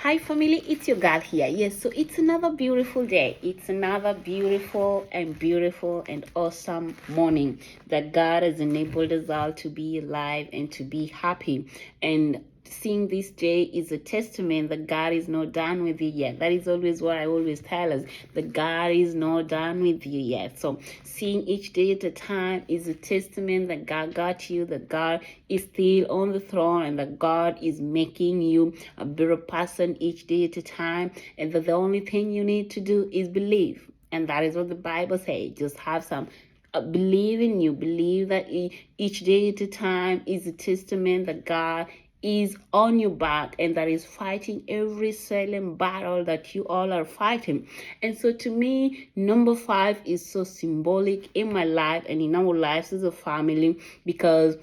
Hi family, it's your girl here. Yes, so it's another beautiful day. It's another beautiful and awesome morning that God has enabled us all to be alive and to be happy. And seeing this day is a testament that God is not done with you yet. That is always what I always tell us, that God is not done with you yet. So seeing each day at a time is a testament that God got you, that God is still on the throne, and that God is making you a better person each day at a time, and that the only thing you need to do is believe. And that is what the Bible says. Just have some believe in you. Believe that each day at a time is a testament that God is on your back and that is fighting every silent battle that you all are fighting. And so to me, number 5 is so symbolic in my life and in our lives as a family, because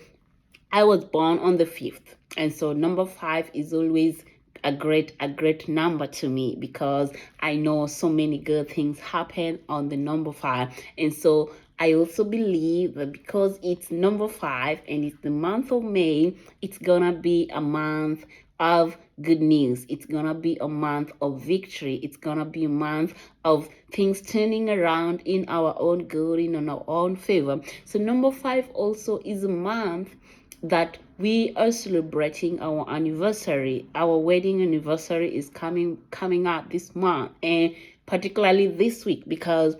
I was born on the 5th. And so number 5 is always a great number to me, because I know so many good things happen on the number 5. And so I also believe that because it's number 5 and it's the month of May, it's gonna be a month of good news. It's gonna be a month of victory. It's gonna be a month of things turning around in our own good, in our own favor. So number 5 also is a month that we are celebrating our anniversary. Our wedding anniversary is coming up this month, and particularly this week, because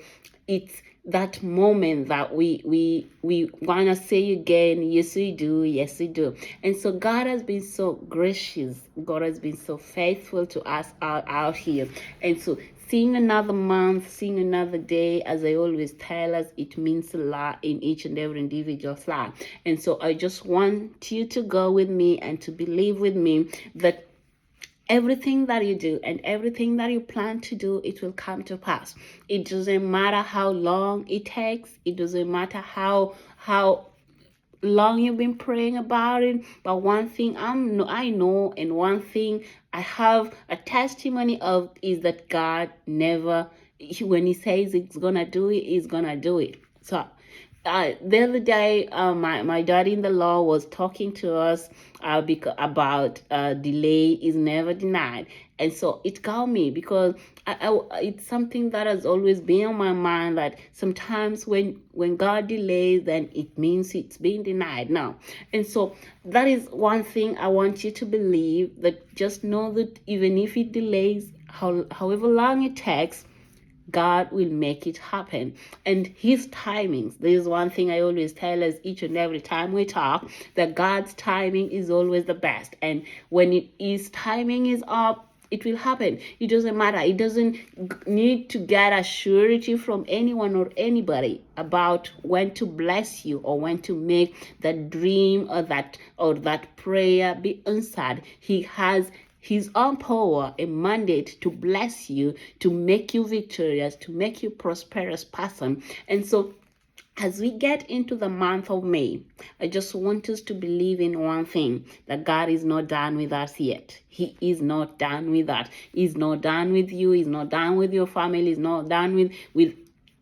it's that moment that we wanna say again, yes we do, yes we do. And so God has been so gracious. God has been so faithful to us out here. And so seeing another month, seeing another day, as I always tell us, it means a lot in each and every individual's life. And so I just want you to go with me and to believe with me that everything that you do and everything that you plan to do, it will come to pass. It doesn't matter how long it takes. It doesn't matter how long you've been praying about it. But one thing I know, and one thing I have a testimony of, is that God never, when he says he's gonna do it, he's gonna do it. So the other day, my daddy-in-the-law was talking to us about delay is never denied. And so it got me, because it's something that has always been on my mind, that sometimes when God delays, then it means it's being denied now. And so that is one thing I want you to believe, that just know that even if it delays, however long it takes, God will make it happen. And his timings, there is one thing I always tell us each and every time we talk, that God's timing is always the best. And when his timing is up, it will happen. It doesn't matter. It doesn't need to get a surety from anyone or anybody about when to bless you or when to make that dream or that prayer be answered. He has his own power, a mandate to bless you, to make you victorious, to make you prosperous person. And so as we get into the month of May, I just want us to believe in one thing, that God is not done with us yet. He is not done with us. He's not done with you. He's not done with your family. He's not done with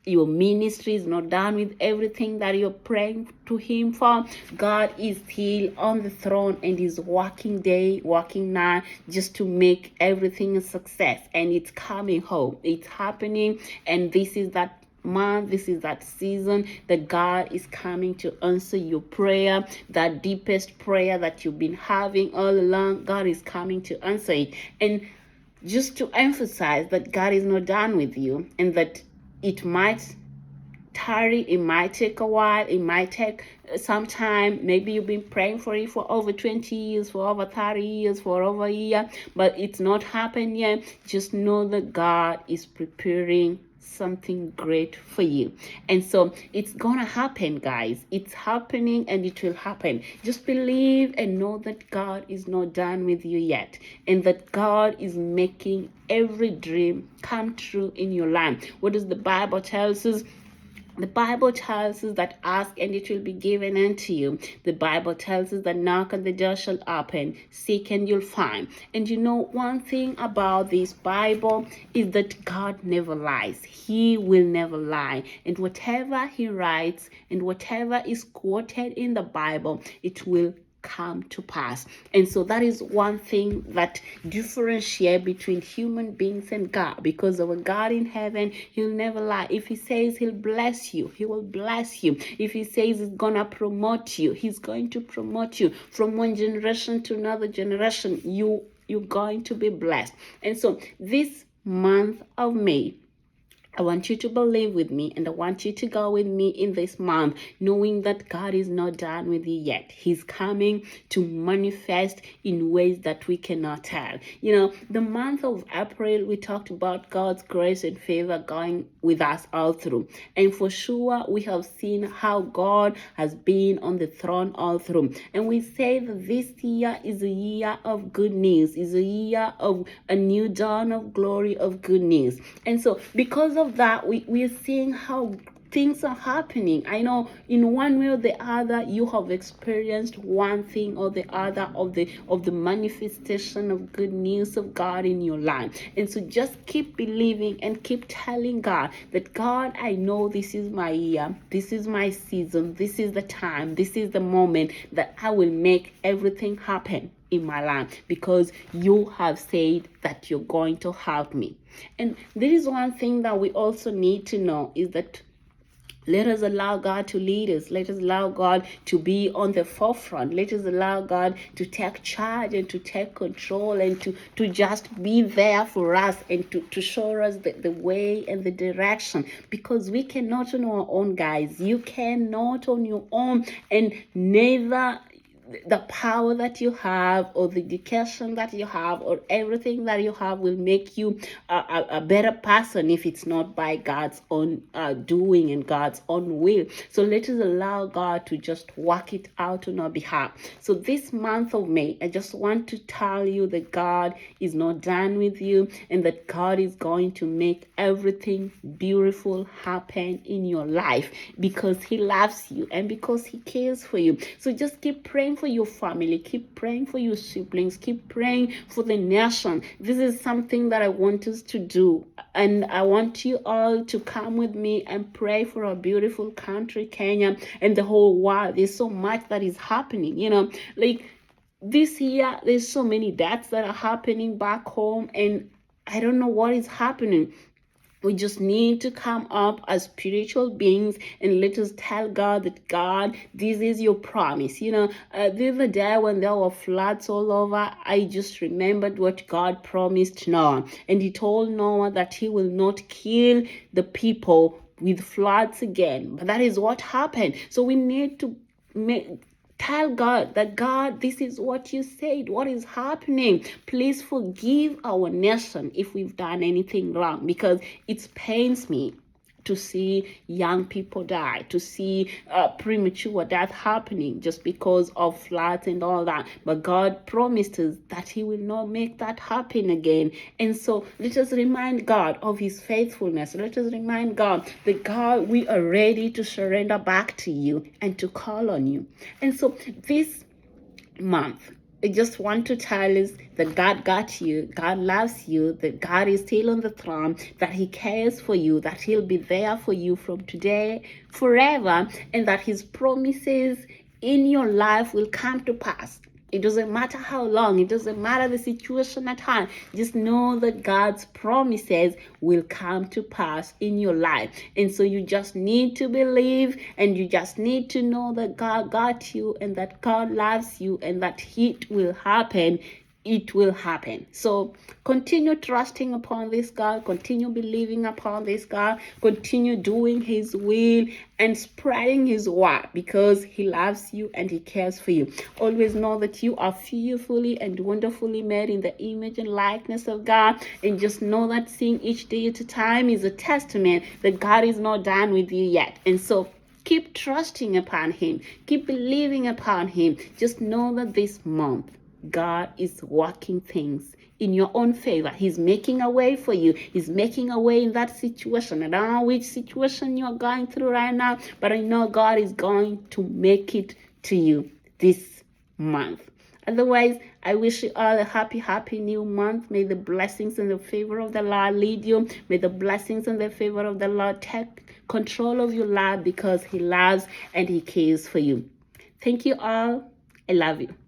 your ministry. Is not done with everything that you're praying to him for. God is still on the throne and is working day, working night, just to make everything a success. And it's coming home. It's happening. And this is that month, this is that season that God is coming to answer your prayer, that deepest prayer that you've been having all along. God is coming to answer it. And just to emphasize that God is not done with you, and that it might tarry, it might take a while, it might take some time. Maybe you've been praying for it for over 20 years, for over 30 years, for over a year, but it's not happened yet. Just know that God is preparing something great for you. And so it's gonna happen, guys. It's happening and it will happen. Just believe and know that God is not done with you yet, and that God is making every dream come true in your life. What does the Bible tell us? The Bible tells us that ask and it will be given unto you. The Bible tells us that knock and the door shall open, seek and you'll find. And you know, one thing about this Bible is that God never lies. He will never lie. And whatever he writes and whatever is quoted in the Bible, it will come to pass. And so that is one thing that differentiates between human beings and God, because our God in heaven, he'll never lie. If he says he'll bless you, he will bless you. If he says he's gonna promote you, he's going to promote you. From one generation to another generation, you're going to be blessed. And so this month of May, I want you to believe with me, and I want you to go with me in this month, knowing that God is not done with you yet. He's coming to manifest in ways that we cannot tell. You know, the month of April, we talked about God's grace and favor going with us all through. And for sure, we have seen how God has been on the throne all through. And we say that this year is a year of good news, is a year of a new dawn of glory of good news. And so because of that, we are seeing how things are happening. I know in one way or the other you have experienced one thing or the other of the manifestation of good news of God in your life. And so just keep believing and keep telling God that, God, I know this is my year, this is my season, this is the time, this is the moment that I will make everything happen in my life, because you have said that you're going to help me. And there is one thing that we also need to know, is that let us allow God to lead us. Let us allow God to be on the forefront. Let us allow God to take charge and to take control, and to just be there for us, and to show us the way and the direction. Because we cannot on our own, guys. You cannot on your own, and neither the power that you have or the education that you have or everything that you have will make you a better person if it's not by God's own doing and God's own will. So let us allow God to just work it out on our behalf. So this month of May, I just want to tell you that God is not done with you, and that God is going to make everything beautiful happen in your life, because he loves you and because he cares for you. So just keep praying for your family, keep praying for your siblings, keep praying for the nation. This is something that I want us to do, and I want you all to come with me and pray for our beautiful country, Kenya, and the whole world. There's so much that is happening, like this year. There's so many deaths that are happening back home, and I don't know what is happening. We just need to come up as spiritual beings and let us tell God that, God, this is your promise. The other day when there were floods all over, I just remembered what God promised Noah. And he told Noah that he will not kill the people with floods again. But that is what happened. So we need to tell God that, God, this is what you said. What is happening? Please forgive our nation if we've done anything wrong, because it pains me to see young people die, to see premature death happening just because of floods and all that. But God promised us that he will not make that happen again. And so let us remind God of his faithfulness. Let us remind God that, God, we are ready to surrender back to you and to call on you. And so this month, I just want to tell us that God got you, God loves you, that God is still on the throne, that he cares for you, that he'll be there for you from today forever, and that his promises in your life will come to pass. It doesn't matter how long, it doesn't matter the situation at hand. Just know that God's promises will come to pass in your life. And so you just need to believe, and you just need to know that God got you, and that God loves you, and that it will happen. It will happen. So continue trusting upon this God, continue believing upon this God, continue doing his will and spreading his word, because he loves you and he cares for you. Always know that you are fearfully and wonderfully made in the image and likeness of God, and just know that seeing each day at a time is a testament that God is not done with you yet. And so keep trusting upon him, keep believing upon him. Just know that this month God is working things in your own favor. He's making a way for you. He's making a way in that situation. I don't know which situation you're going through right now, but I know God is going to make it to you this month. Otherwise, I wish you all a happy new month. May the blessings and the favor of the Lord lead you. May the blessings and the favor of the Lord take control of your life, because he loves and he cares for you. Thank you all, I love you.